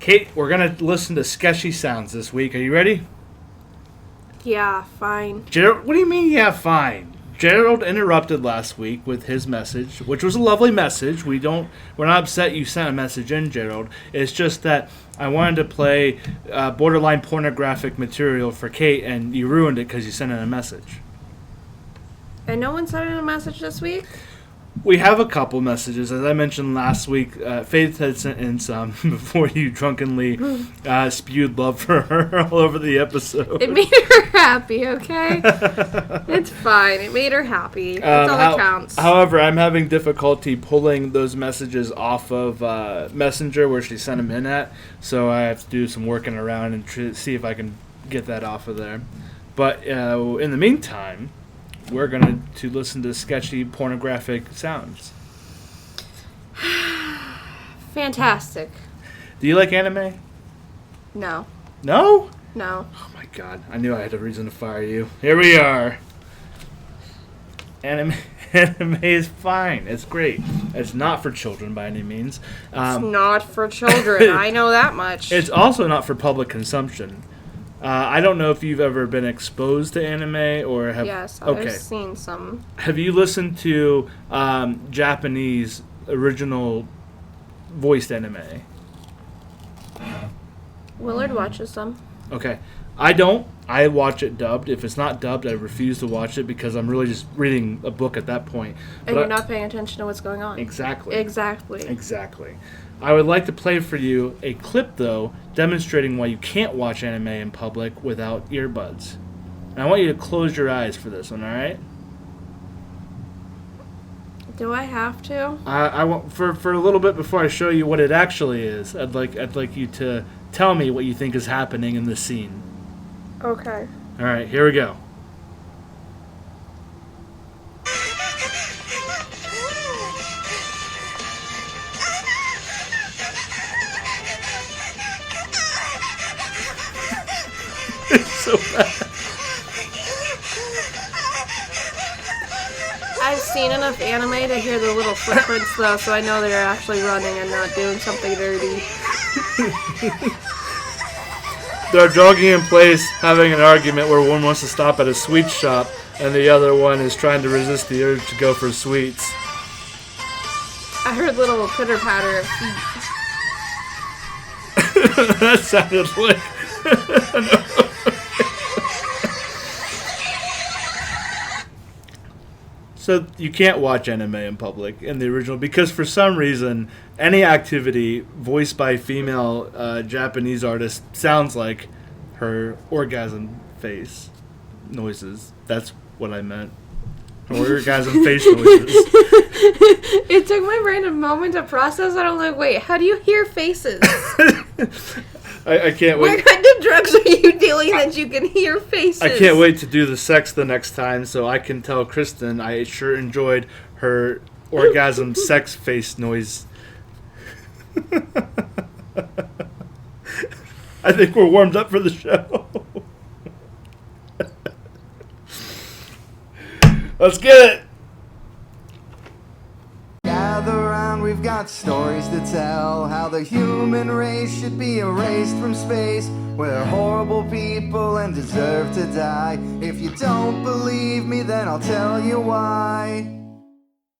Cait, we're going to listen to sketchy sounds this week. Are you ready? Yeah, fine. Gerald, what do you mean, yeah, fine? Gerald interrupted last week with his message, which was a lovely message. We're not upset you sent a message in, Gerald. It's just that I wanted to play borderline pornographic material for Cait, and you ruined it because you sent in a message. And no one sent in a message this week? We have a couple messages. As I mentioned last week, Faith had sent in some before you drunkenly spewed love for her all over the episode. It made her happy, okay? It's fine. It made her happy. That's all that counts. However, I'm having difficulty pulling those messages off of Messenger where she sent them in at, so I have to do some working around and see if I can get that off of there. But in the meantime, we're going to listen to sketchy pornographic sounds. Fantastic. Do you like anime? No. No? No. Oh my god, I knew I had a reason to fire you. Here we are. Anime is fine. It's great. It's not for children by any means. It's not for children. I know that much. It's also not for public consumption. I don't know if you've ever been exposed to anime or have... Yes, I've seen some. Have you listened to Japanese original voiced anime? Willard watches some. Okay. I don't. I watch it dubbed. If it's not dubbed, I refuse to watch it because I'm really just reading a book at that point. And you're not paying attention to what's going on. Exactly. Exactly. I would like to play for you a clip, though, demonstrating why you can't watch anime in public without earbuds. And I want you to close your eyes for this one, all right? Do I have to? I want for a little bit before I show you what it actually is. I'd like you to tell me what you think is happening in this scene. Okay. All right, here we go. It's so bad. I've seen enough anime to hear the little footprints, though, so I know they're actually running and not doing something dirty. They're jogging in place, having an argument where one wants to stop at a sweet shop, and the other one is trying to resist the urge to go for sweets. I heard little pitter-patter of feet. That sounded like... So you can't watch anime in public in the original because for some reason any activity voiced by female Japanese artist sounds like her orgasm face noises. That's what I meant. Her orgasm face noises. It took my brain a moment to process and I'm like, wait, how do you hear faces? I can't wait. What kind of drugs are you dealing that you can hear faces? I can't wait to do the sex the next time so I can tell Kristen I sure enjoyed her orgasm sex face noise. I think we're warmed up for the show. Let's get it. Gather round, we've got stories to tell. How the human race should be erased from space. We're horrible people and deserve to die. If you don't believe me, then I'll tell you why.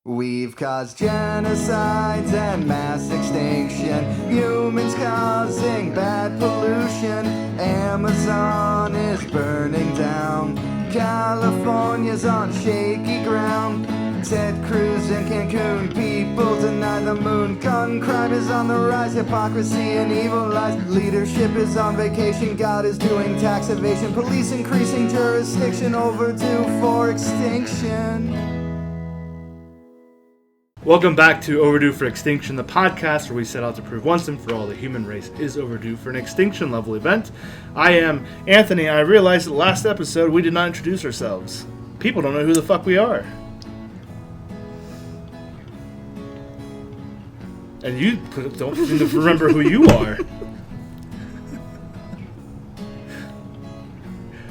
We've caused genocides and mass extinction. Humans causing bad pollution. Amazon is burning down. California's on shaky ground. Ted Cruz in Cancun, people deny the moon. Gun crime is on the rise, hypocrisy and evil lies. Leadership is on vacation, God is doing tax evasion. Police increasing jurisdiction, overdue for extinction. Welcome back to Overdue for Extinction, the podcast where we set out to prove once and for all the human race is overdue for an extinction level event. I am Anthony, and I realized that last episode we did not introduce ourselves. People don't know who the fuck we are. And you don't seem to remember who you are.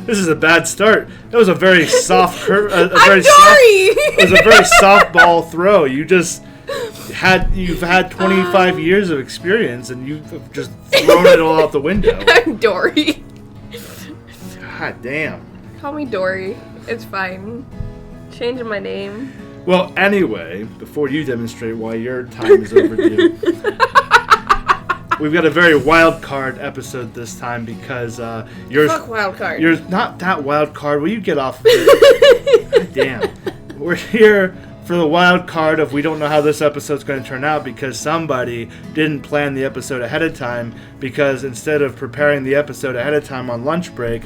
This is a bad start. That was a very soft curve. I'm sorry. It was a very softball throw. You just You've had 25 years of experience, and you've just thrown it all out the window. I'm Dory. God damn. Call me Dory. It's fine. Changing my name. Well, anyway, before you demonstrate why your time is overdue, we've got a very wild card episode this time because yours. Fuck wild card. You're not that wild card. Will you get off of it? God damn. We're here for the wild card of we don't know how this episode's going to turn out because somebody didn't plan the episode ahead of time because instead of preparing the episode ahead of time on lunch break,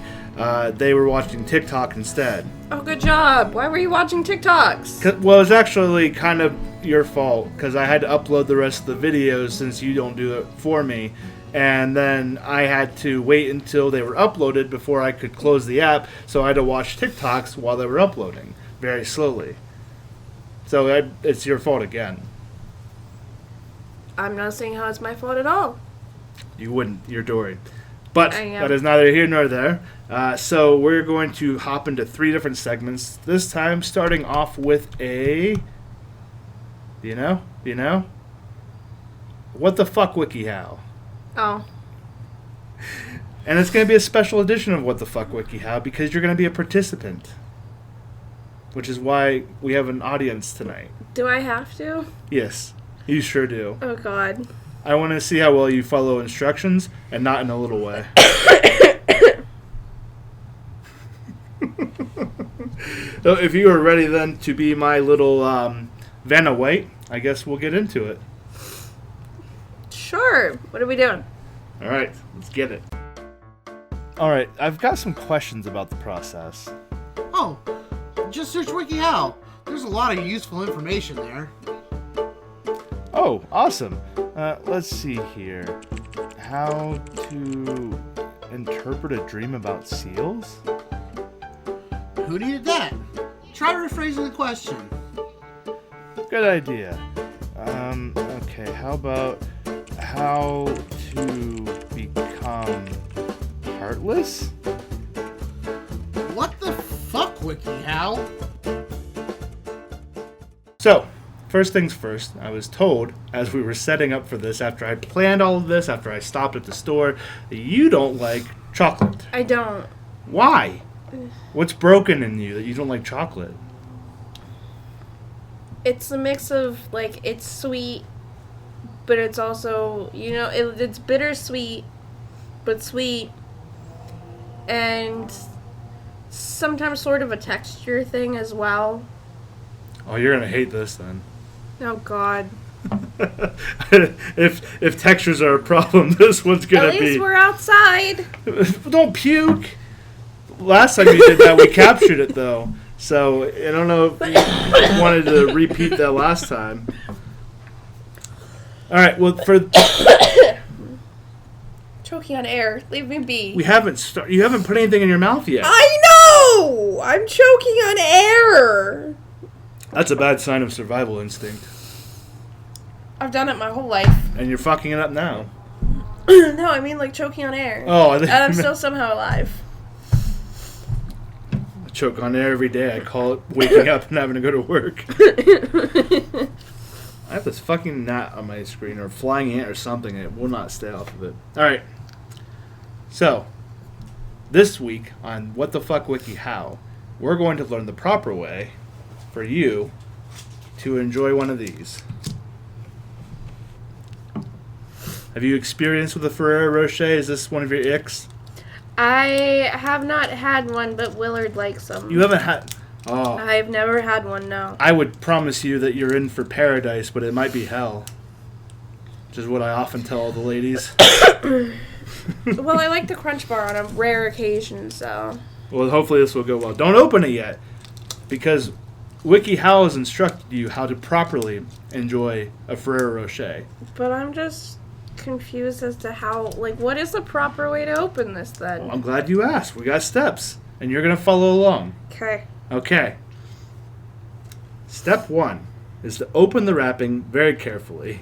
they were watching TikTok instead. Oh, good job. Why were you watching TikToks? Well, it's actually kind of your fault because I had to upload the rest of the videos since you don't do it for me. And then I had to wait until they were uploaded before I could close the app, so I had to watch TikToks while they were uploading, very slowly. So it's your fault again. I'm not saying how it's my fault at all. You wouldn't. You're Dory. But I am. that is neither here nor there. So we're going to hop into 3 different segments. This time starting off with a... Do you know? What the fuck WikiHow? Oh. And it's going to be a special edition of What the Fuck WikiHow because you're going to be a participant. Which is why we have an audience tonight. Do I have to? Yes, you sure do. Oh, God. I want to see how well you follow instructions and not in a little way. So if you are ready then to be my little Vanna White, I guess we'll get into it. Sure. What are we doing? All right, let's get it. All right, I've got some questions about the process. Oh, just search WikiHow. There's a lot of useful information there. Oh, awesome. Let's see here. How to interpret a dream about seals? Who needed that? Try rephrasing the question. Good idea. Okay, how about how to become heartless? What the fuck, WikiHow? So, first things first, I was told as we were setting up for this, after I planned all of this, after I stopped at the store, that you don't like chocolate. I don't. Why? What's broken in you that you don't like chocolate? It's a mix of, like, it's sweet, but it's also, it's bittersweet, but sweet, and sometimes sort of a texture thing as well. Oh, you're gonna hate this then. Oh, God. if textures are a problem, this one's gonna be... At least we're outside. Don't puke! Last time you did that, we captured it, though. So, I don't know if you wanted to repeat that last time. Alright, well, Choking on air. Leave me be. you haven't put anything in your mouth yet. I know! I'm choking on air. That's a bad sign of survival instinct. I've done it my whole life. And you're fucking it up now. No, I mean like choking on air. Oh, I think And I'm still somehow alive. I choke on air every day. I call it waking up and having to go to work. I have this fucking gnat on my screen, or flying ant or something, and it will not stay off of it. Alright. So, this week on What the Fuck WikiHow, we're going to learn the proper way for you to enjoy one of these. Have you experienced with a Ferrero Rocher? Is this one of your icks? I have not had one, but Willard likes them. You haven't had... Oh. I've never had one, no. I would promise you that you're in for paradise, but it might be hell. Which is what I often tell all the ladies. Well, I like the Crunch Bar on a rare occasion, so... Well, hopefully this will go well. Don't open it yet, because WikiHow has instructed you how to properly enjoy a Ferrero Rocher. But I'm just confused as to how... Like, what is the proper way to open this, then? Well, I'm glad you asked. We got steps, and you're going to follow along. Okay. Okay. Step 1 is to open the wrapping very carefully.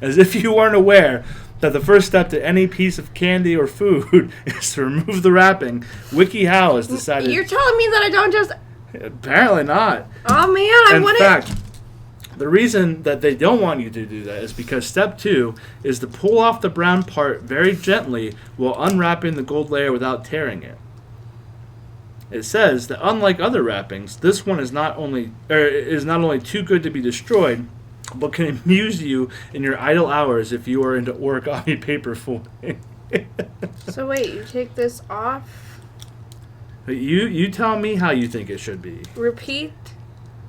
As if you weren't aware that the first step to any piece of candy or food is to remove the wrapping, WikiHow has decided... You're telling me that I don't just Apparently not. Oh man, I In want fact, the reason that they don't want you to do that is because step 2 is to pull off the brown part very gently while unwrapping the gold layer without tearing it. It says that unlike other wrappings, this one is not only too good to be destroyed, but can amuse you in your idle hours if you are into origami paper folding. So wait, you take this off. You tell me how you think it should be. Repeat.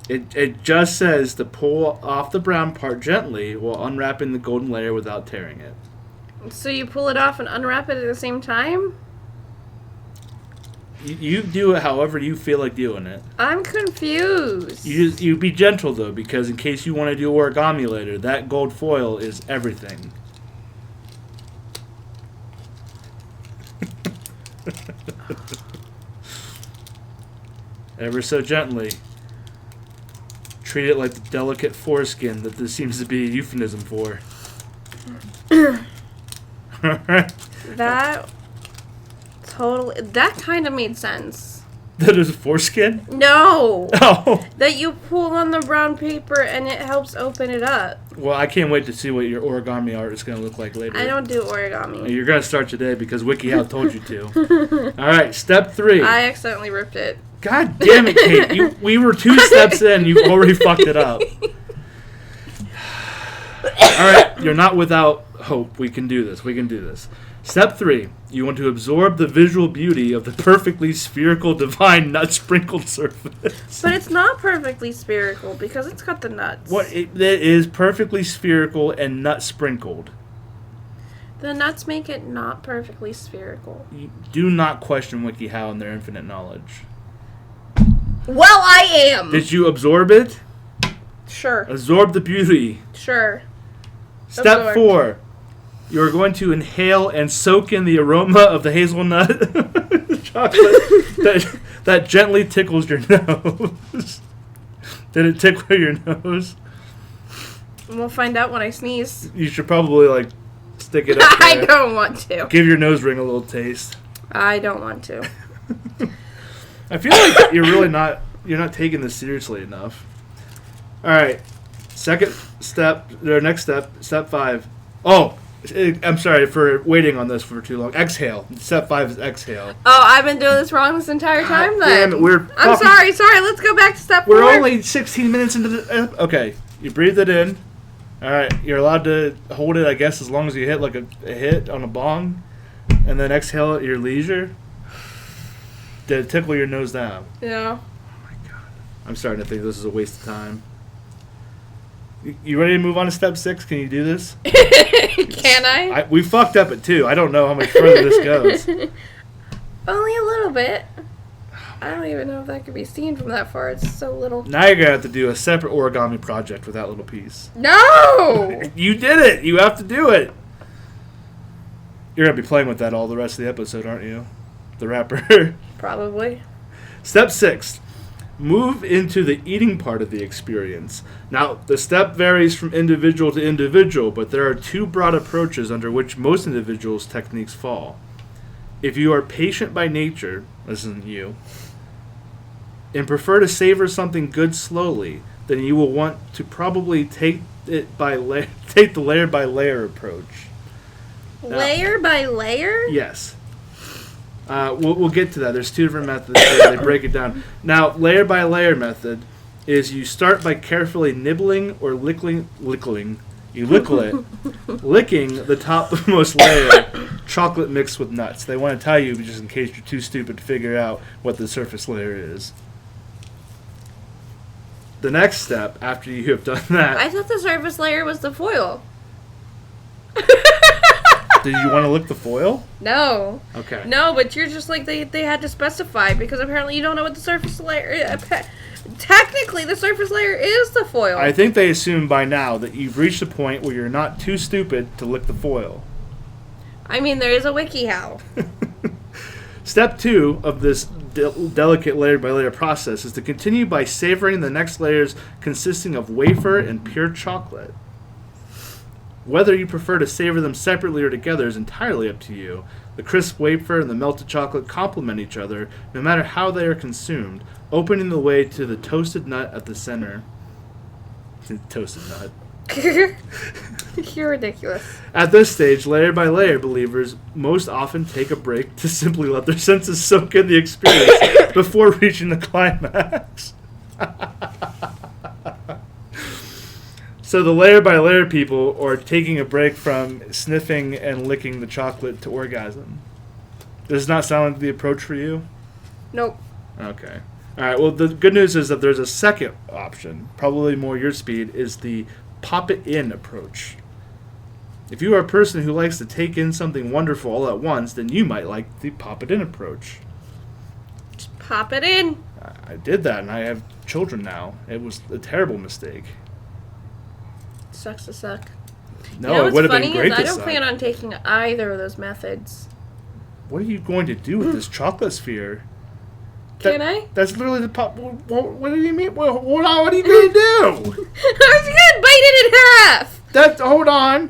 It just says to pull off the brown part gently while unwrapping the golden layer without tearing it. So you pull it off and unwrap it at the same time? You do it however you feel like doing it. I'm confused. You be gentle though, because in case you want to do origami later, that gold foil is everything. Ever so gently. Treat it like the delicate foreskin that this seems to be a euphemism for. That kind of made sense. That is foreskin? No! Oh! That you pull on the brown paper and it helps open it up. Well, I can't wait to see what your origami art is going to look like later. I don't do origami. You're going to start today because WikiHow told you to. Alright, step 3. I accidentally ripped it. God damn it, Cait. We were 2 steps in. You've already fucked it up. Alright, you're not without hope. We can do this. Step 3. You want to absorb the visual beauty of the perfectly spherical divine nut sprinkled surface. But it's not perfectly spherical because it's got the nuts. It is perfectly spherical and nut sprinkled. The nuts make it not perfectly spherical. You do not question WikiHow and their infinite knowledge. Well, I am! Did you absorb it? Sure. Absorb the beauty. Sure. Step Absorbed. 4. You're going to inhale and soak in the aroma of the hazelnut chocolate that gently tickles your nose. Did it tickle your nose? We'll find out when I sneeze. You should probably, stick it up there. I don't want to. Give your nose ring a little taste. I don't want to. I feel like you're not taking this seriously enough. Alright. Next step 5. Oh! I'm sorry for waiting on this for too long. Exhale. Step 5 is exhale. Oh, I've been doing this wrong this entire time then. Damn it, I'm sorry. Let's go back to step 4. We're only 16 minutes into the... Okay, you breathe it in. Alright, you're allowed to hold it, I guess, as long as you hit like a hit on a bong. And then exhale at your leisure. Did it tickle your nose down? Yeah. Oh my god. I'm starting to think this is a waste of time. You ready to move on to step 6? Can you do this? Can I? We fucked up at 2. I don't know how much further this goes. Only a little bit. I don't even know if that could be seen from that far. It's so little. Now you're going to have to do a separate origami project with that little piece. No! You did it! You have to do it! You're going to be playing with that all the rest of the episode, aren't you? The wrapper. Probably. Step 6. Move into the eating part of the experience. Now, the step varies from individual to individual, but there are 2 broad approaches under which most individuals' techniques fall. If you are patient by nature, this isn't you, and prefer to savor something good slowly, then you will want to probably take the layer by layer approach. Layer by layer? Yes. We'll get to that. There's 2 different methods here. They break it down. Now, layer by layer method is you start by carefully nibbling or licking the topmost layer, chocolate mixed with nuts. They want to tell you just in case you're too stupid to figure out what the surface layer is. The next step, after you have done that... I thought the surface layer was the foil. Did you want to lick the foil? No. Okay. No, but you're just like, they had to specify, because apparently you don't know what the surface layer is. Technically, the surface layer is the foil. I think they assume by now that you've reached a point where you're not too stupid to lick the foil. I mean, there is a WikiHow. Step 2 of this delicate layer by layer process is to continue by savoring the next layers consisting of wafer and pure chocolate. Whether you prefer to savor them separately or together is entirely up to you. The crisp wafer and the melted chocolate complement each other, no matter how they are consumed, opening the way to the toasted nut at the center. Toasted nut. You're ridiculous. At this stage, layer by layer, believers most often take a break to simply let their senses soak in the experience before reaching the climax. So the layer by layer people are taking a break from sniffing and licking the chocolate to orgasm. Does not sound like the approach for you? Nope. Okay. All right. Well, the good news is that there's a second option, probably more your speed, is the pop it in approach. If you are a person who likes to take in something wonderful all at once, then you might like the pop it in approach. Just pop it in. I did that, and I have children now. It was a terrible mistake. Sucks to suck. No, you know it would have what's been funny great is to I don't suck. plan on taking either of those methods. What are you going to do with this chocolate sphere? Can I? That's literally the pop. What do you mean? What are you going to do? I was gonna bite it in half. Hold on.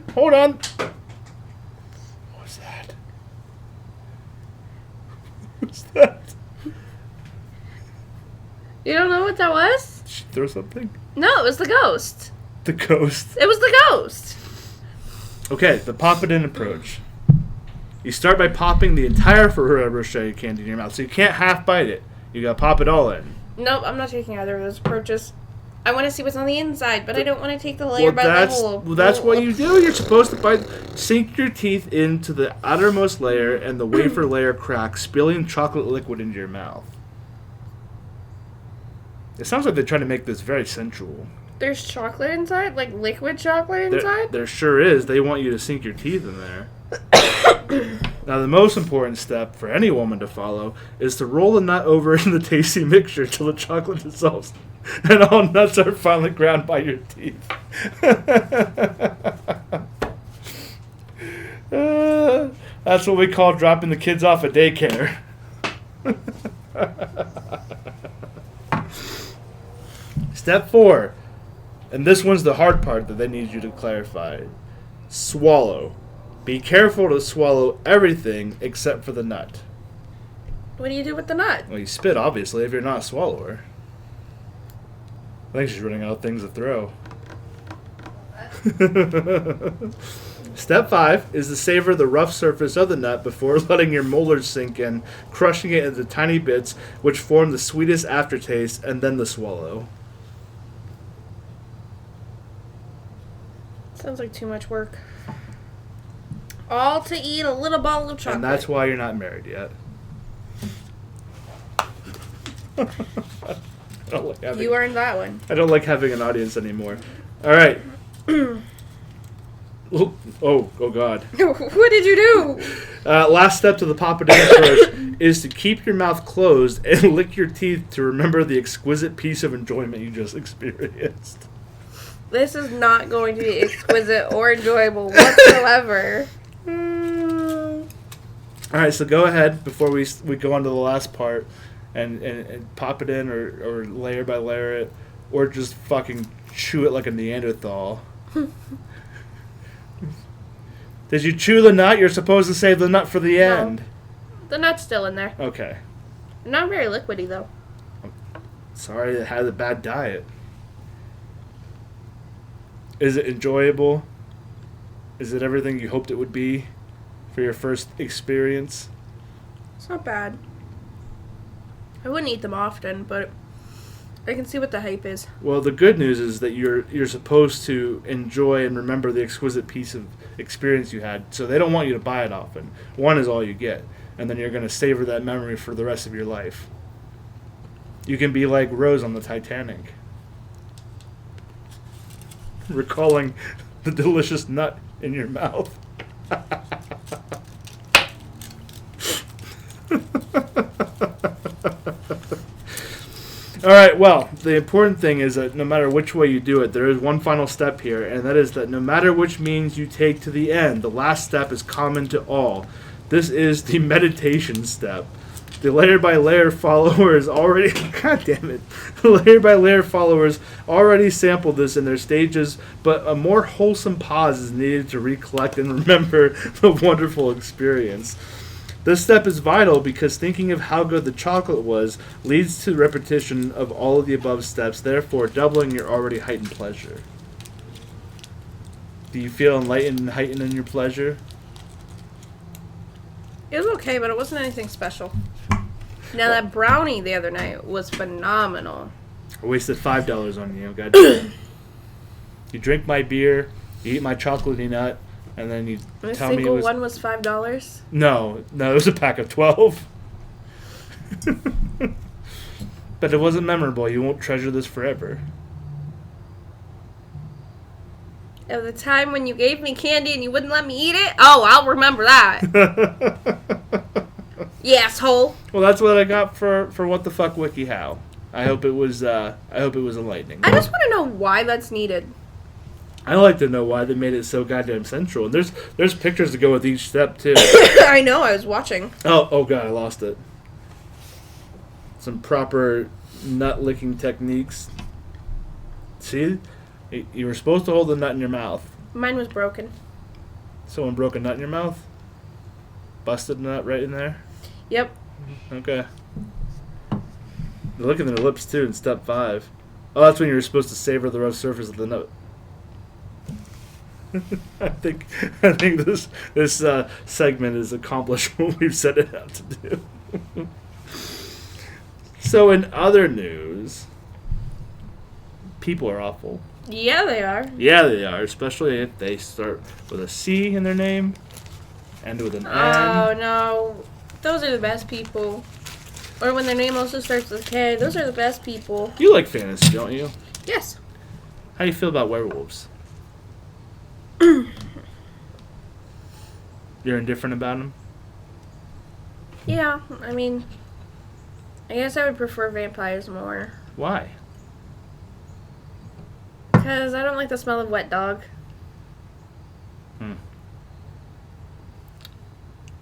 What's that? What's that? You don't know what that was? Did she throw something? No, it was the ghost. The ghost. It was the ghost. Okay, the pop it in approach. You start by popping the entire Ferrero Rocher candy in your mouth, so you can't half bite it. You gotta pop it all in. Nope, I'm not taking either of those approaches. I want to see what's on the inside, but I don't want to take the layer by layer. Well, that's what you do. You're supposed to sink your teeth into the outermost layer, and the wafer layer cracks, spilling chocolate liquid into your mouth. It sounds like they're trying to make this very sensual. There's chocolate inside? Like liquid chocolate inside? There sure is. They want you to sink your teeth in there. Now, the most important step for any woman to follow is to roll the nut over in the tasty mixture till the chocolate dissolves and all nuts are finally ground by your teeth. That's what we call dropping the kids off at daycare. Step 4, and this one's the hard part that they need you to clarify. Swallow. Be careful to swallow everything except for the nut. What do you do with the nut? Well, you spit, obviously, if you're not a swallower. I think she's running out of things to throw. Step 5 is to savor the rough surface of the nut before letting your molars sink in, crushing it into tiny bits which form the sweetest aftertaste, and then the swallow. Sounds like too much work. All to eat a little bottle of chocolate. And that's why you're not married yet. You earned that one. I don't like having an audience anymore. All right. Oh God. What did you do? Last step to the pop it in approach is to keep your mouth closed and lick your teeth to remember the exquisite piece of enjoyment you just experienced. This is not going to be exquisite or enjoyable whatsoever. All right, so go ahead before we go on to the last part and pop it in or layer by layer it, or just fucking chew it like a Neanderthal. Did you chew the nut? You're supposed to save the nut for the end. The nut's still in there. Okay. Not very liquidy, though. Sorry it had a bad diet. Is it enjoyable? Is it everything you hoped it would be for your first experience? It's not bad. I wouldn't eat them often, but I can see what the hype is. Well, the good news is that you're supposed to enjoy and remember the exquisite piece of experience you had. So they don't want you to buy it often. One is all you get, and then you're going to savor that memory for the rest of your life. You can be like Rose on the Titanic, recalling the delicious nut in your mouth. All right, well, the important thing is that no matter which way you do it, there is one final step here, and that is that no matter which means you take to the end, the last step is common to all. This is the meditation step. The layer by layer followers already, god damn it, the layer by layer followers already sampled this in their stages, but a more wholesome pause is needed to recollect and remember the wonderful experience. This step is vital because thinking of how good the chocolate was leads to repetition of all of the above steps, therefore doubling your already heightened pleasure. Do you feel enlightened and heightened in your pleasure? It was okay, but it wasn't anything special. Now, that brownie the other night was phenomenal. I wasted $5 on you, goddamn. You drink my beer, you eat my chocolatey nut, and then you A tell me it single was... one was $5? No, it was a pack of 12. But it wasn't memorable. You won't treasure this forever. At the time when you gave me candy and you wouldn't let me eat it? Oh, I'll remember that. You asshole. Well, that's what I got for What the Fuck WikiHow. I hope it was enlightening. I just want to know why that's needed. I like to know why they made it so goddamn central. And there's pictures to go with each step too. I know, I was watching. Oh god, I lost it. Some proper nut licking techniques. See? You were supposed to hold the nut in your mouth. Mine was broken. Someone broke a nut in your mouth? Busted a nut right in there? Yep. Okay. They're licking their lips too in step 5. Oh, that's when you were supposed to savor the rough surface of the nut. I think this segment has accomplished what we've set it out to do. So in other news, people are awful. Yeah, they are. Yeah, they are, especially if they start with a C in their name, end with an N. Oh, no. Those are the best people. Or when their name also starts with K. Those are the best people. You like fantasy, don't you? Yes. How do you feel about werewolves? You're indifferent about them? Yeah, I mean, I guess I would prefer vampires more. Why? Because I don't like the smell of wet dog.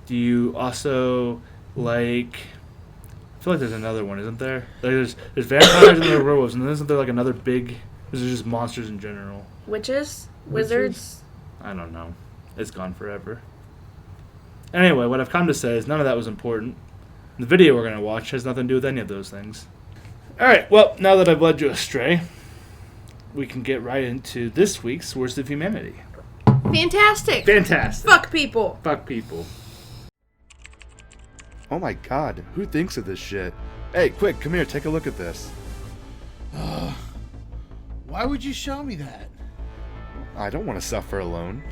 Do you also like... I feel like there's another one, isn't there? Like there's vampires and there are werewolves, and then isn't there like another big... These are just monsters in general. Witches? Wizards? I don't know. It's gone forever. Anyway, what I've come to say is none of that was important. The video we're going to watch has nothing to do with any of those things. Alright, well, now that I've led you astray, we can get right into this week's Worst of Humanity. Fantastic! Fantastic. Fuck people! Fuck people. Oh my god, who thinks of this shit? Hey, quick, come here, take a look at this. Why would you show me that? I don't want to suffer alone.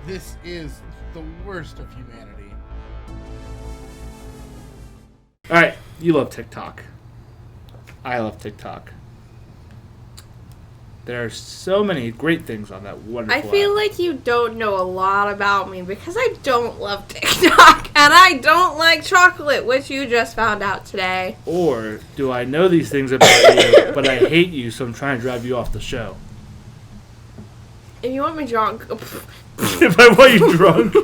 This is the worst of humanity. Alright, you love TikTok. I love TikTok. There are so many great things on that wonderful I feel app. like you don't know a lot about me because I don't love TikTok and I don't like chocolate, which you just found out today. Or do I know these things about you, but I hate you, so I'm trying to drive you off the show? If you want me drunk... If I want you drunk?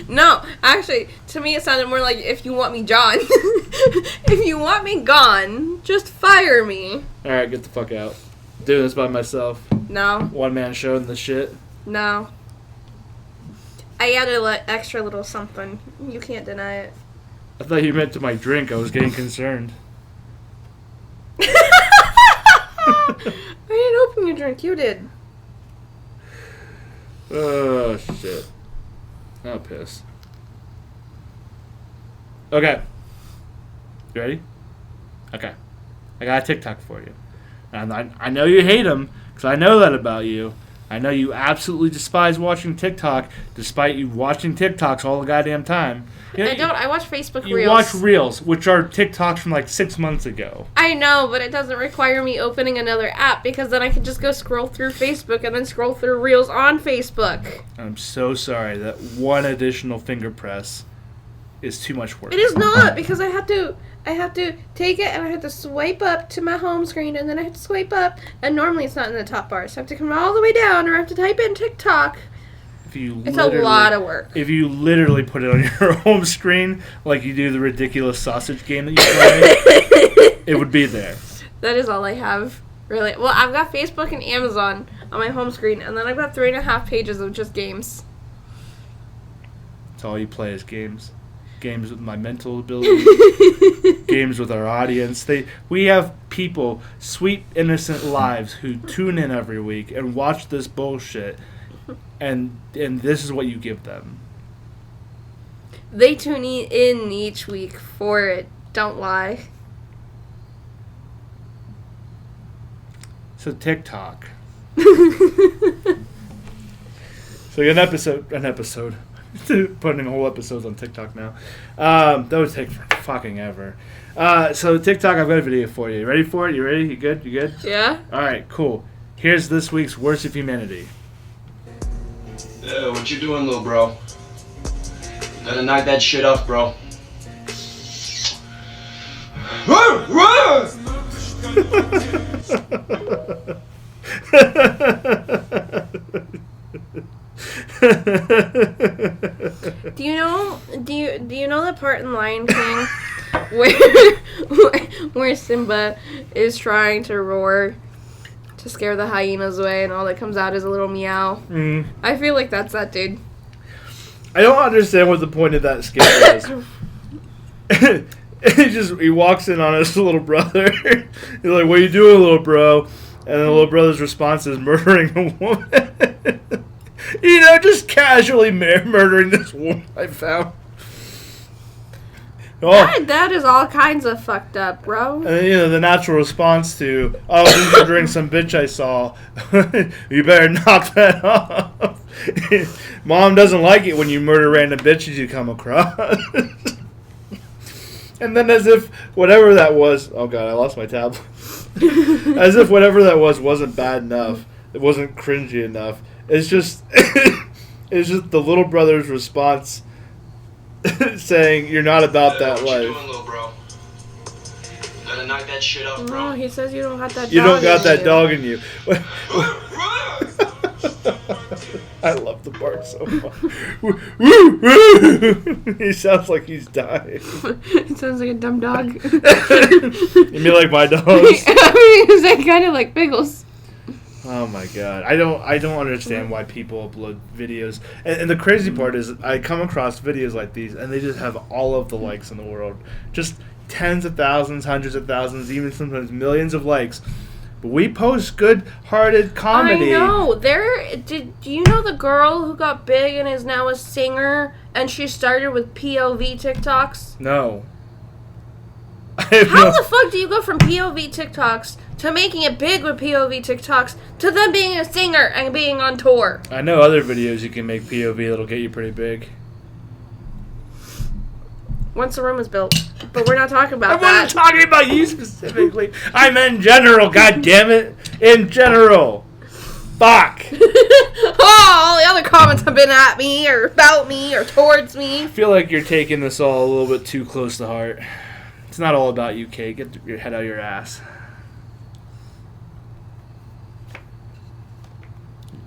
No, actually, to me it sounded more like if you want me John. If you want me gone, just fire me. Alright, get the fuck out. Doing this by myself. No, One man show and the shit. no. I added a extra little something. You can't deny it. I thought you meant to my drink. I was getting concerned. I didn't open your drink, you did. Oh, shit. Oh, piss. Okay. You ready? Okay. I got a TikTok for you. And I know you hate them, because I know that about you. I know you absolutely despise watching TikTok, despite you watching TikToks all the goddamn time. You know, I don't. I watch Facebook You Reels. watch Reels, which are TikToks from like 6 months ago. I know, but it doesn't require me opening another app because then I can just go scroll through Facebook and then scroll through Reels on Facebook. I'm so sorry that one additional finger press is too much work. It is not because I have to take it and I have to swipe up to my home screen and then I have to swipe up and normally it's not in the top bar, so I have to come all the way down or I have to type in TikTok. It's a lot of work. If you literally put it on your home screen, like you do the ridiculous sausage game that you play, it would be there. That is all I have, really. Well, I've got Facebook and Amazon on my home screen, and then I've got 3.5 pages of just games. So all you play is games. Games with my mental ability. Games with our audience. We have people, sweet, innocent lives, who tune in every week and watch this bullshit. And this is what you give them. They tune in each week for it. Don't lie. So TikTok. So an episode. Putting whole episodes on TikTok now. That would take fucking ever. So TikTok, I've got a video for you. You ready for it? You ready? You good? You good? Yeah. All right, cool. Here's this week's Worst of Humanity. What you doing, little bro? Gotta knock that shit off, bro. Do you know the part in Lion King where Simba is trying to roar to scare the hyenas away and all that comes out is a little meow? Mm. I feel like that's that dude. I don't understand what the point of that skit is. He walks in on his little brother. He's like, "What you doing, little bro?" And the little brother's response is murdering a woman. Just casually murdering this woman I found. Oh. That is all kinds of fucked up, bro. And then, the natural response to, "Oh, just murdering some bitch I saw." You better knock that off. Mom doesn't like it when you murder random bitches you come across. And then as if whatever that was... Oh, God, I lost my tablet. As if whatever that wasn't bad enough. It wasn't cringy enough. It's just... it's just the little brother's response saying, "You're not about that life." What you doing, little bro? Gotta knock that shit off, bro. No, he says you don't got that dog You don't got in that you. dog in you. I love the bark so much. He sounds like he's dying. It sounds like a dumb dog. You mean like my dogs? I mean, it's kind of like Biggles. Oh my God, I don't understand why people upload videos. And the crazy part is, I come across videos like these, and they just have all of the likes in the world, just tens of thousands, hundreds of thousands, even sometimes millions of likes. But we post good-hearted comedy. I know. Do you know the girl who got big and is now a singer, and she started with POV TikToks? No. How the fuck do you go from POV TikToks to making it big with POV TikToks to then being a singer and being on tour? I know other videos you can make POV that'll get you pretty big. Once the room is built. But we're not talking about I that. wasn't talking about you specifically. I'm in general, goddammit. In general. Fuck. All the other comments have been at me or about me or towards me. I feel like you're taking this all a little bit too close to heart. It's not all about you, Cait. Get your head out of your ass.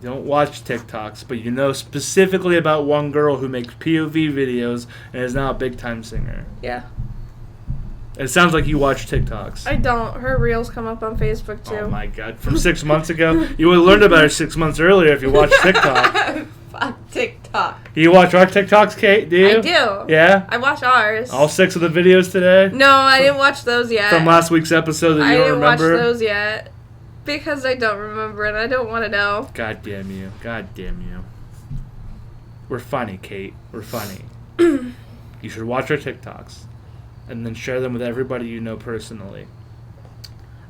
You don't watch TikToks, but you know specifically about one girl who makes POV videos and is now a big-time singer. Yeah. It sounds like you watch TikToks. I don't. Her reels come up on Facebook, too. Oh, my God. From 6 months ago? You would have learned about her 6 months earlier if you watched TikTok. Fuck TikTok. Do you watch our TikToks, Cait? Do you? I do. Yeah? I watch ours. All 6 of the videos today? No, I didn't watch those yet. From last week's episode that I you don't didn't remember? watch those yet. Because I don't remember and I don't want to know. God damn you. God damn you. We're funny, Cait. We're funny. You should watch our TikToks. And then share them with everybody you know personally.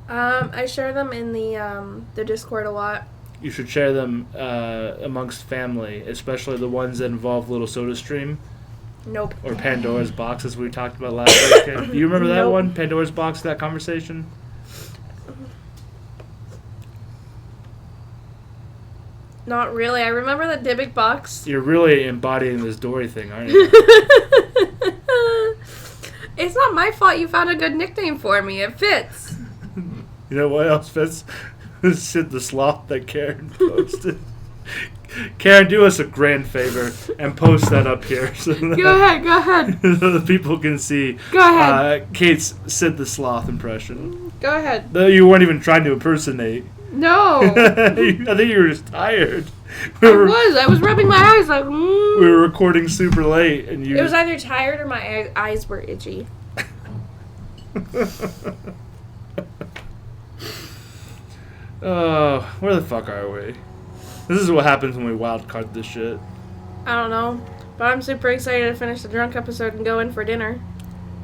I share them in the Discord a lot. You should share them amongst family, especially the ones that involve Little SodaStream. Nope. Or Pandora's Box, as we talked about last week. Do you remember that Nope. one? Pandora's Box, that conversation? Not really. I remember the Dybbuk box. You're really embodying this Dory thing, aren't you? It's not my fault you found a good nickname for me. It fits. You know what else fits? Sid the Sloth that Karen posted. Karen, do us a grand favor and post that up here so that, Go ahead. so that people can see Go ahead. Kate's Sid the Sloth impression. Go ahead. Though you weren't even trying to impersonate. No. I think you were just tired. I was rubbing my eyes like, We were recording super late, and you... It was either tired or my eyes were itchy. Oh, where the fuck are we? This is what happens when we wildcard this shit. I don't know. But I'm super excited to finish the drunk episode and go in for dinner.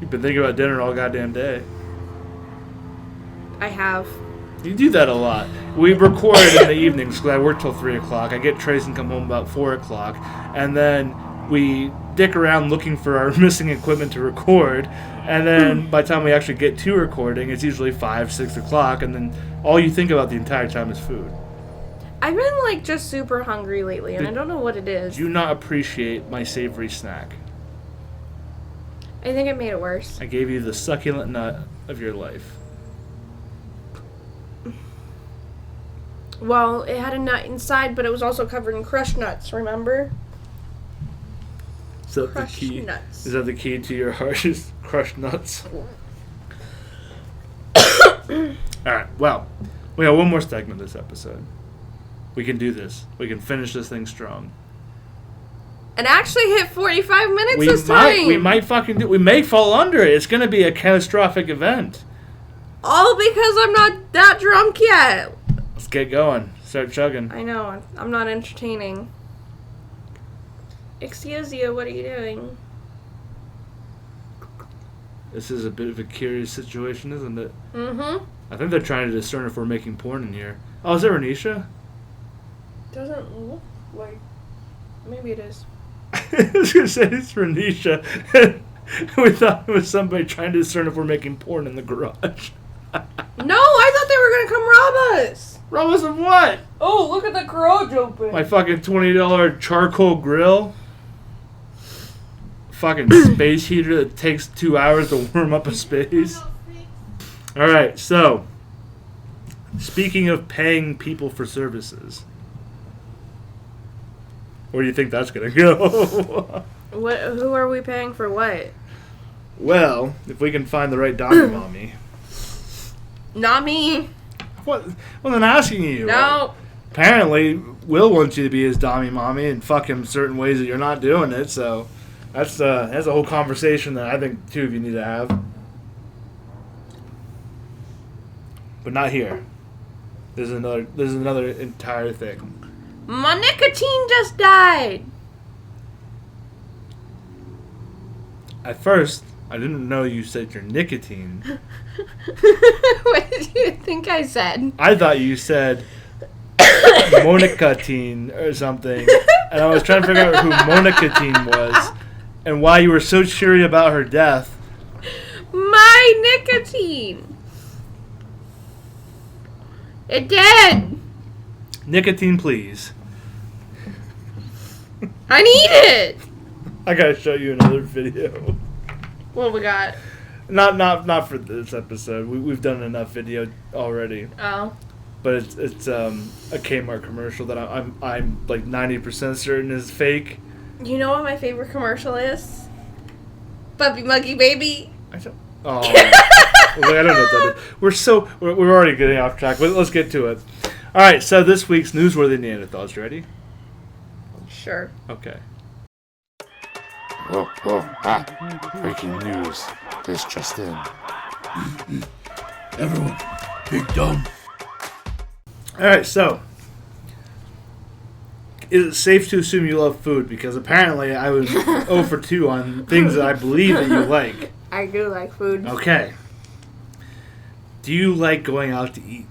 You've been thinking about dinner all goddamn day. I have. You do that a lot. We record in the evenings because I work till 3 o'clock. I get Trace and come home about 4 o'clock. And then we dick around looking for our missing equipment to record. And then by the time we actually get to recording, it's usually 5, 6 o'clock. And then all you think about the entire time is food. I've been like just super hungry lately, and I don't know what it is. Do you not appreciate my savory snack? I think it made it worse. I gave you the succulent nut of your life. Well, it had a nut inside, but it was also covered in crushed nuts, remember? Is that Crushed the key? nuts. Is that the key to your heart? Is crushed nuts? Alright, well, we got one more segment this episode. We can do this. We can finish this thing strong. And actually hit 45 minutes this time. We might fucking do. We may fall under it. It's going to be a catastrophic event. All because I'm not that drunk yet. Let's get going. Start chugging. I know. I'm not entertaining. Excuse you. What are you doing? This is a bit of a curious situation, isn't it? Mm-hmm. I think they're trying to discern if we're making porn in here. Oh, is that Renisha? Doesn't look like... Maybe it is. I was going to say it's Renisha. We thought it was somebody trying to discern if we're making porn in the garage. No, I thought they were going to come rob us. Rob us of what? Oh, look at the garage open. My fucking $20 charcoal grill? Fucking space heater that takes 2 hours to warm up a space? Alright, so... Speaking of paying people for services... Where do you think that's going to go? Who are we paying for what? Well, if we can find the right Dami mommy. Not me. What? Well, I'm asking you. No. Apparently, Will wants you to be his Dami mommy and fuck him certain ways that you're not doing it, so that's a whole conversation that I think the two of you need to have. But not here. There's another entire thing. My nicotine just died. At first, I didn't know you said your nicotine. What did you think I said? I thought you said Monicatine or something. And I was trying to figure out who Monicatine was and why you were so cheery about her death. My nicotine. It did. Nicotine, please. I need it. I gotta show you another video. What do we got? Not for this episode. We've done enough video already. Oh. But it's a Kmart commercial that I'm like 90% certain is fake. You know what my favorite commercial is? Puppy Monkey Baby. I don't know what that is. We're already getting off track. But let's get to it. All right. So this week's newsworthy Neanderthals. You ready? Sure. Okay. Breaking news. This just in. Everyone, big dumb. All right. So, is it safe to assume you love food? Because apparently I was 0 for 2 on things that I believe that you like. I do like food. Okay. Do you like going out to eat?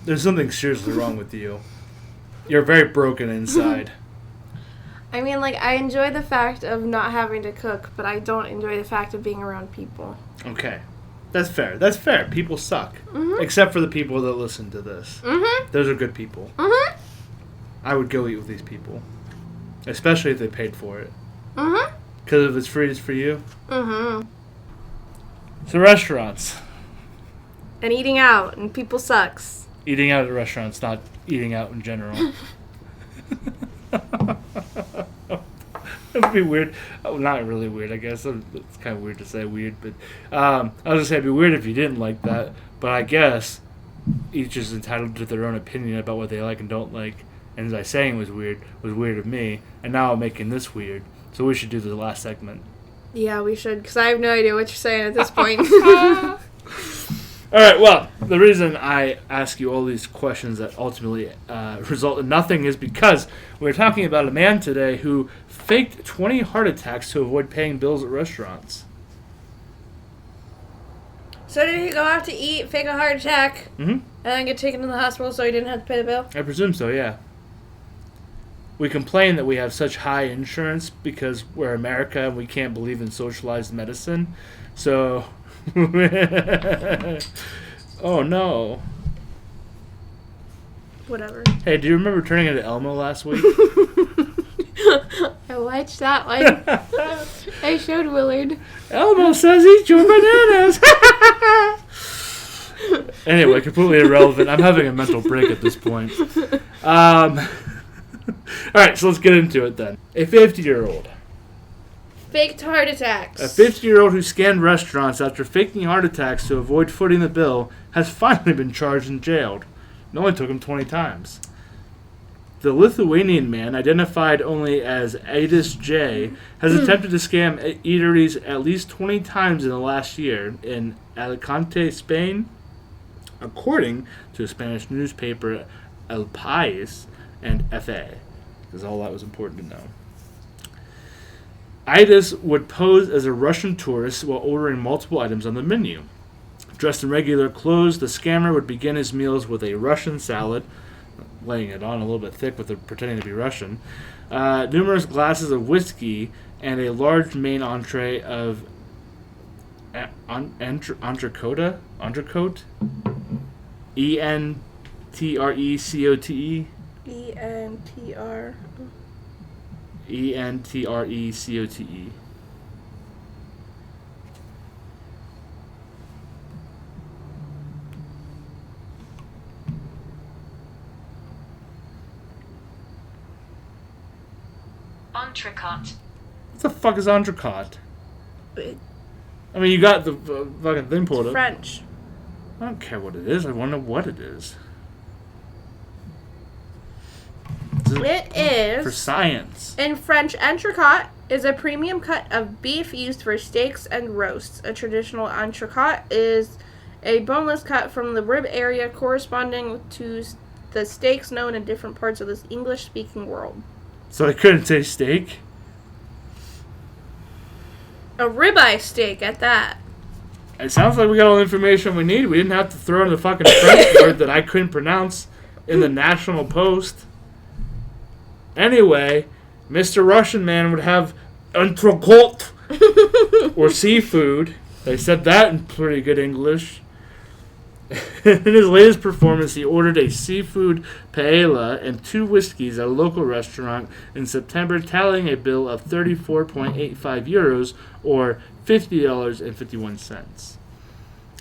There's something seriously wrong with you. You're very broken inside. I mean, like, I enjoy the fact of not having to cook, but I don't enjoy the fact of being around people. Okay. That's fair. That's fair. People suck. Mm-hmm. Except for the people that listen to this. Mm-hmm. Those are good people. Mm-hmm. I would go eat with these people. Especially if they paid for it. Mm-hmm. Because if it's free, it's for you. Mm-hmm. So restaurants. And eating out, and people sucks. Eating out at restaurants, not eating out in general. That'd be weird. Oh, not really weird, I guess. It's kind of weird to say weird, but I was going to say it'd be weird if you didn't like that. But I guess each is entitled to their own opinion about what they like and don't like. And as I saying was weird of me, and now I'm making this weird. So we should do the last segment. Yeah, we should, because I have no idea what you're saying at this point. All right, well, the reason I ask you all these questions that ultimately result in nothing is because we're talking about a man today who faked 20 heart attacks to avoid paying bills at restaurants. So did he go out to eat, fake a heart attack, Mm-hmm. and then get taken to the hospital so he didn't have to pay the bill? I presume so, yeah. We complain that we have such high insurance because we're America and we can't believe in socialized medicine. So, oh no. Whatever. Hey, do you remember turning into Elmo last week? I watched that one. I showed Willard. Elmo says eat your bananas. Anyway, completely irrelevant. I'm having a mental break at this point. Alright, so let's get into it then. A 50-year-old. Faked heart attacks. A 50-year-old who scanned restaurants after faking heart attacks to avoid footing the bill has finally been charged and jailed. It only took him 20 times. The Lithuanian man, identified only as Adis J, has attempted to scam eateries at least 20 times in the last year in Alicante, Spain, according to a Spanish newspaper El País and FA, because all that was important to know. Idis would pose as a Russian tourist while ordering multiple items on the menu. Dressed in regular clothes, the scammer would begin his meals with a Russian salad, laying it on a little bit thick with pretending to be Russian, numerous glasses of whiskey, and a large main entree of entrecote? E-N-T-R-E-C-O-T-E? E-N-T-R. E-N-T-R-E-C-O-T-E. Entrecote. What the fuck is entrecote? It's I mean, you got the fucking thing pulled up. French. I don't care what it is. I want to know what it is. It is... For science. In French, entrecote is a premium cut of beef used for steaks and roasts. A traditional entrecote is a boneless cut from the rib area corresponding to the steaks known in different parts of this English-speaking world. So I couldn't say steak? A ribeye steak at that. It sounds like we got all the information we need. We didn't have to throw in the fucking French word that I couldn't pronounce in the National Post. Anyway, Mr. Russian man would have entrecote or seafood. They said that in pretty good English. In his latest performance, he ordered a seafood paella and 2 whiskeys at a local restaurant in September, tallying a bill of 34.85 euros or $50.51.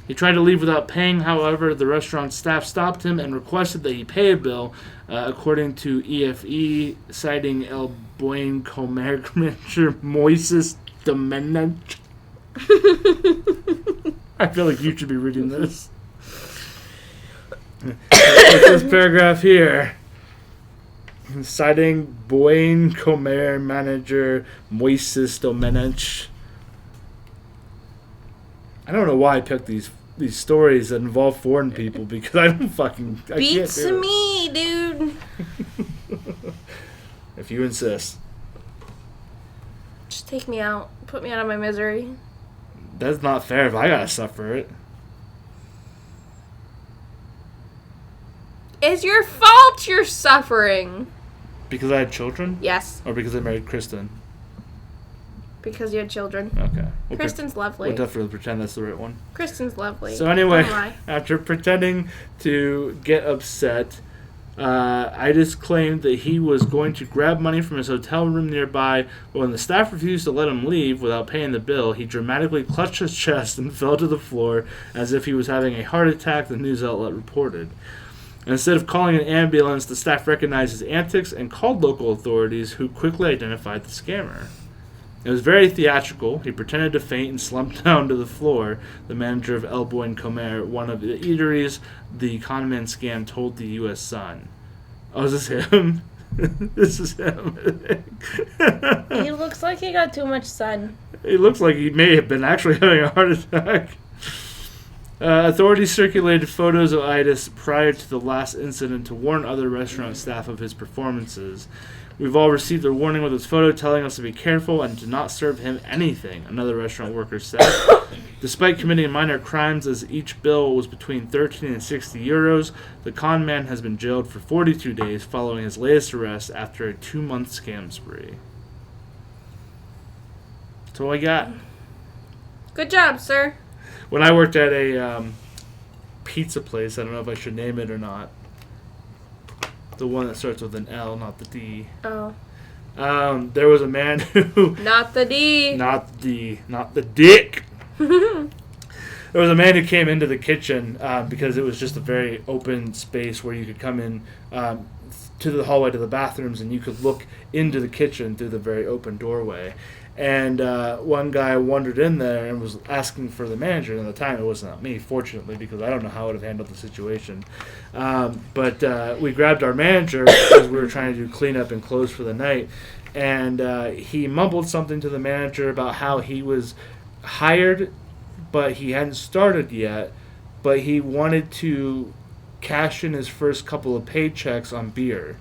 He tried to leave without paying, however, the restaurant staff stopped him and requested that he pay a bill, according to EFE, citing El Buen Comercio Moises Domenech. I feel like you should be reading this. This paragraph here, citing Buen Comer manager Moises Domenech. I don't know why I picked these stories that involve foreign people because I can't Beats do it. me, dude. If you insist. Just take me out. Put me out of my misery. That's not fair if I gotta suffer it. It's your fault you're suffering. Because I had children? Yes, Or because I married Kristen? because you had children. Okay. Kristen's lovely. We'll definitely pretend that's the right one. Kristen's lovely. So anyway, Don't lie. after pretending to get upset, Idis claimed that he was going to grab money from his hotel room nearby, but when the staff refused to let him leave without paying the bill, he dramatically clutched his chest and fell to the floor as if he was having a heart attack, the news outlet reported. Instead of calling an ambulance, the staff recognized his antics and called local authorities, who quickly identified the scammer. It was very theatrical. He pretended to faint and slumped down to the floor. The manager of El Buen Comer, one of the eateries the conman scam, told the U.S. Sun. Oh, is this him? This is him. He looks like he got too much sun. He looks like he may have been actually having a heart attack. Authorities circulated photos of Itis prior to the last incident to warn other restaurant staff of his performances. We've all received a warning with his photo telling us to be careful and to not serve him anything, another restaurant worker said. Despite committing minor crimes, as each bill was between 13 and 60 euros, the con man has been jailed for 42 days following his latest arrest after a 2-month scam spree. That's all I got. Good job, sir. When I worked at a pizza place, I don't know if I should name it or not. The one that starts with an L, not the D. Oh. There was a man who... Not the D. Not the dick. There was a man who came into the kitchen because it was just a very open space where you could come in to the hallway to the bathrooms and you could look into the kitchen through the very open doorway. And one guy wandered in there and was asking for the manager. And at the time, it wasn't me, fortunately, because I don't know how I would have handled the situation. But we grabbed our manager because we were trying to do cleanup and close for the night. And he mumbled something to the manager about how he was hired, but he hadn't started yet. But he wanted to cash in his first couple of paychecks on beer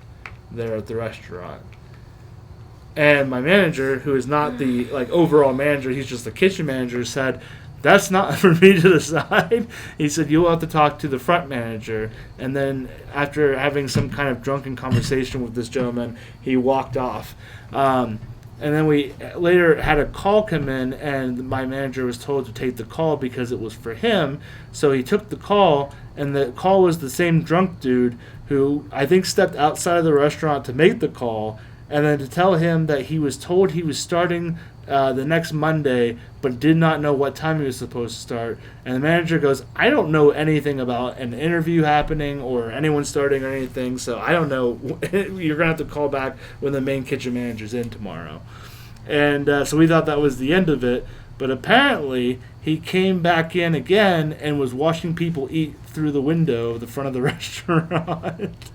there at the restaurant. And my manager, who is not the overall manager, he's just the kitchen manager, said, "That's not for me to decide." He said, "You'll have to talk to the front manager." And then after having some kind of drunken conversation with this gentleman, he walked off. And then we later had a call come in, and my manager was told to take the call because it was for him. So he took the call, and the call was the same drunk dude who I think stepped outside of the restaurant to make the call, and then to tell him that he was told he was starting the next Monday, but did not know what time he was supposed to start. And the manager goes, "I don't know anything about an interview happening or anyone starting or anything, so I don't know. You're going to have to call back when the main kitchen manager's in tomorrow." And so we thought that was the end of it, but apparently he came back in again and was watching people eat through the window of the front of the restaurant.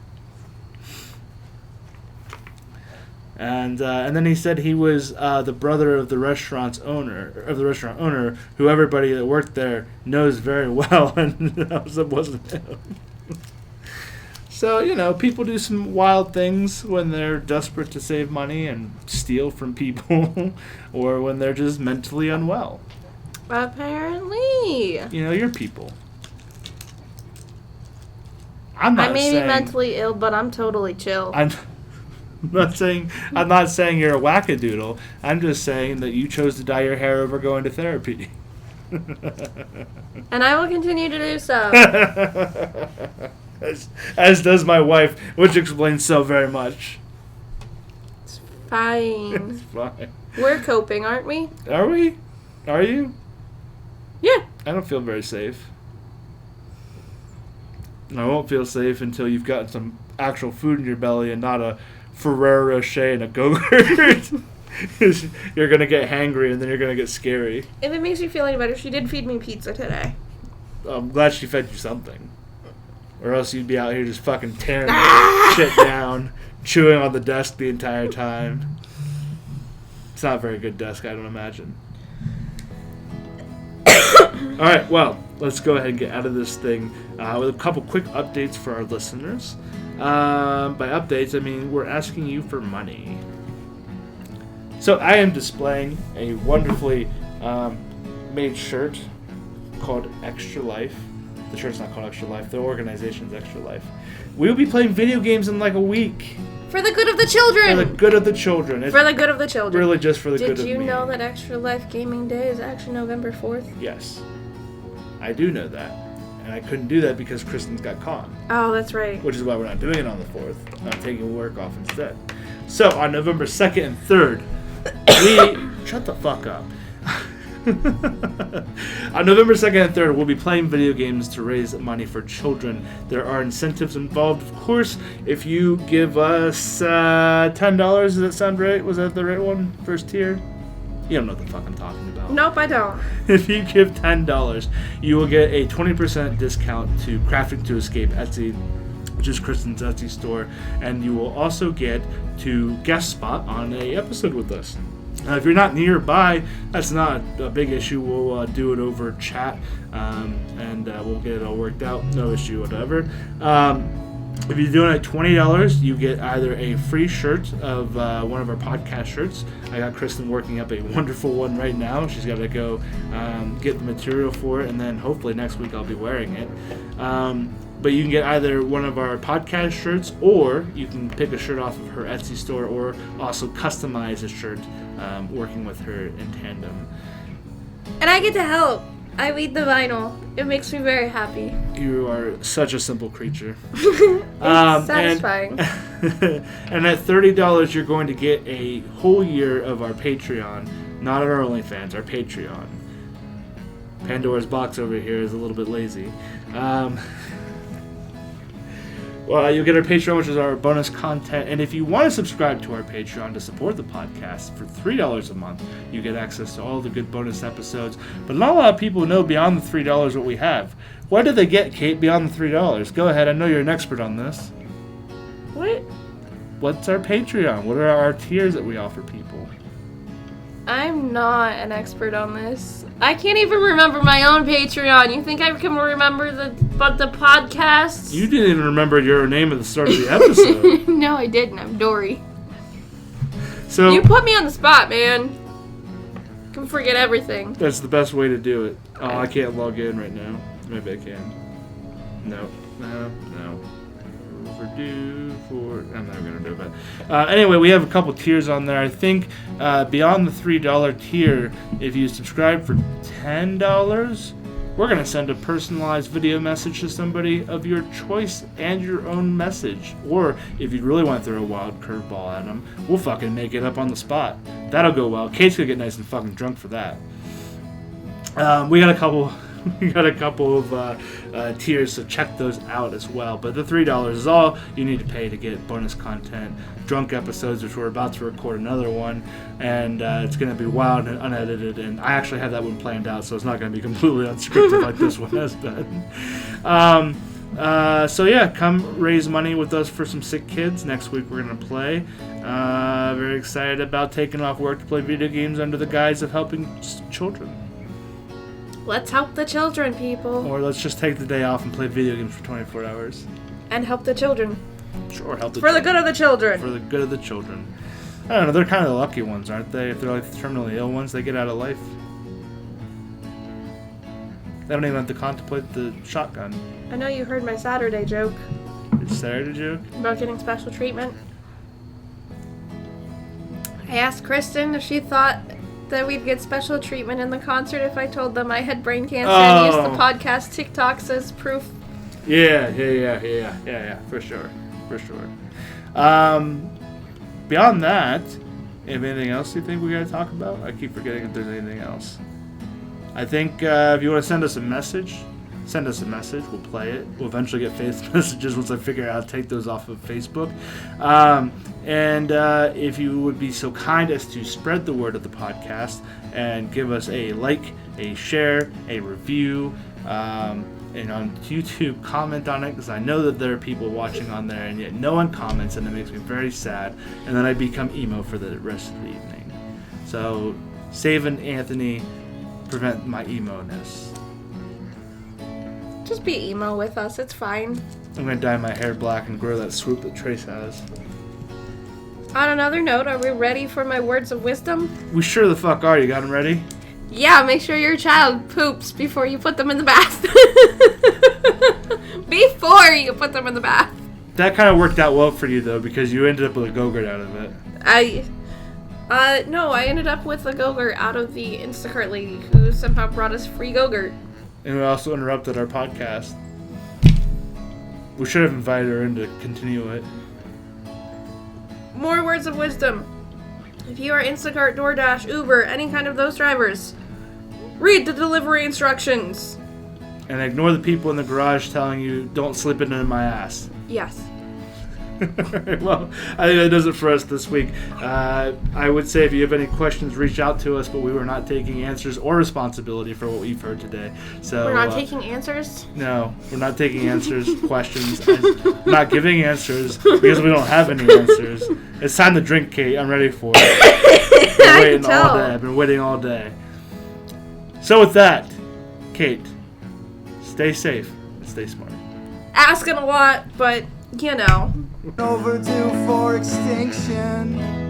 And then he said he was the brother of the restaurant owner, who everybody that worked there knows very well, and that wasn't him. So, people do some wild things when they're desperate to save money and steal from people, or when they're just mentally unwell. Apparently. You're people. I may be mentally ill, but I'm totally chill. I'm not saying you're a wackadoodle. I'm just saying that you chose to dye your hair over going to therapy. And I will continue to do so. As does my wife, which explains so very much. It's fine. It's fine. We're coping, aren't we? Are we? Are you? Yeah. I don't feel very safe. And I won't feel safe until you've gotten some actual food in your belly and not a Ferrero Rocher and a Go-Gurt. You're going to get hangry and then you're going to get scary. If it makes you feel any better, she did feed me pizza today. I'm glad she fed you something. Or else you'd be out here just fucking tearing shit down, chewing on the desk the entire time. It's not a very good desk, I don't imagine. Alright, well, let's go ahead and get out of this thing with a couple quick updates for our listeners. By updates, I mean we're asking you for money. So I am displaying a wonderfully made shirt called Extra Life. The shirt's not called Extra Life. The organization's Extra Life. We will be playing video games in like a week. For the good of the children! For the good of the children. For the good of the children. Really just for the good of me. Did you know that Extra Life Gaming Day is actually November 4th? Yes. I do know that. And I couldn't do that because Kristen's got caught. Oh, that's right. Which is why we're not doing it on the 4th. I'm taking work off instead. So, on November 2nd and 3rd, we... Shut the fuck up. On November 2nd and 3rd, we'll be playing video games to raise money for children. There are incentives involved, of course. If you give us $10, does that sound right? Was that the right one? First tier? You don't know what the fuck I'm talking about. Nope, I don't. If you give $10, you will get a 20% discount to Crafting to Escape Etsy, which is Kristen's Etsy store, and you will also get to guest spot on a episode with us. If you're not nearby, that's not a big issue. We'll do it over chat, and we'll get it all worked out. No issue whatever. If you're doing it at $20, you get either a free shirt of one of our podcast shirts. I got Kristen working up a wonderful one right now. She's got to go get the material for it, and then hopefully next week I'll be wearing it. But you can get either one of our podcast shirts, or you can pick a shirt off of her Etsy store, or also customize a shirt working with her in tandem. And I get to help. I read the vinyl. It makes me very happy. You are such a simple creature. It's satisfying. And at $30, you're going to get a whole year of our Patreon. Not our OnlyFans, our Patreon. Pandora's box over here is a little bit lazy. Well, you'll get our Patreon, which is our bonus content. And if you want to subscribe to our Patreon to support the podcast for $3 a month, you get access to all the good bonus episodes. But not a lot of people know beyond the $3 what we have. What do they get, Cait, beyond the $3? Go ahead. I know you're an expert on this. What? What's our Patreon? What are our tiers that we offer people? I'm not an expert on this. I can't even remember my own Patreon. You think I can remember the podcast? You didn't even remember your name at the start of the episode. No, I didn't. I'm Dory. So You put me on the spot, man. I can forget everything. that's the best way to do it. Oh, I can't log in right now. Maybe I can. No. Overdue for... I'm not going to do it. Anyway, we have a couple tiers on there. I think beyond the $3 tier, if you subscribe for $10, we're going to send a personalized video message to somebody of your choice and your own message. Or if you really want to throw a wild curveball at them, we'll fucking make it up on the spot. That'll go well. Cait's going to get nice and fucking drunk for that. We got a couple of tiers, so check those out as well. But the $3 is all you need to pay to get bonus content, drunk episodes, which we're about to record another one, and it's going to be wild and unedited, and I actually have that one planned out, so it's not going to be completely unscripted like this one has been. So yeah, come raise money with us for some sick kids. Next week we're going to play. Very excited about taking off work to play video games under the guise of helping children. Let's help the children, people. Or let's just take the day off and play video games for 24 hours. And help the children. Sure, help the For children. the good of the children. For the good of the children. I don't know, they're kind of the lucky ones, aren't they? If they're like the terminally ill ones, they get out of life. They don't even have to contemplate the shotgun. I know you heard my Saturday joke Your Saturday joke? about getting special treatment. I asked Kristen if she thought that we'd get special treatment in the concert if I told them I had brain cancer and used the podcast TikToks as proof. Yeah, for sure. Beyond that, if anything else you think we gotta talk about? I keep forgetting if there's anything else. I think if you want to send us a message, we'll play it. We'll eventually get face messages once I figure out how to take those off of Facebook. And if you would be so kind as to spread the word of the podcast and give us a like, a share, a review, and on YouTube, comment on it, because I know that there are people watching on there, and yet no one comments, and it makes me very sad. And then I become emo for the rest of the evening. So, saving Anthony, prevent my emo-ness. Just be emo with us, it's fine. I'm going to dye my hair black and grow that swoop that Trace has. On another note, are we ready for my words of wisdom? We sure the fuck are. You got them ready? Yeah, make sure your child poops before you put them in the bath. Before you put them in the bath. That kind of worked out well for you, though, because you ended up with a Go-Gurt out of it. No, I ended up with a Go-Gurt out of the Instacart lady who somehow brought us free Go-Gurt. And we also interrupted our podcast. We should have invited her in to continue it. More words of wisdom. If you are Instacart, DoorDash, Uber, any kind of those drivers, read the delivery instructions. And ignore the people in the garage telling you, don't slip it into my ass. Yes. Well, I think that does it for us this week. I would say if you have any questions, reach out to us, but we were not taking answers or responsibility for what we've heard today. So We're not taking answers? No, we're not taking answers, questions. I'm not giving answers because we don't have any answers. It's time to drink, Cait. I'm ready for it. I've been waiting all day. I've been waiting all day. So with that, Cait, stay safe and stay smart. Asking a lot, but, you know. Overdue for extinction.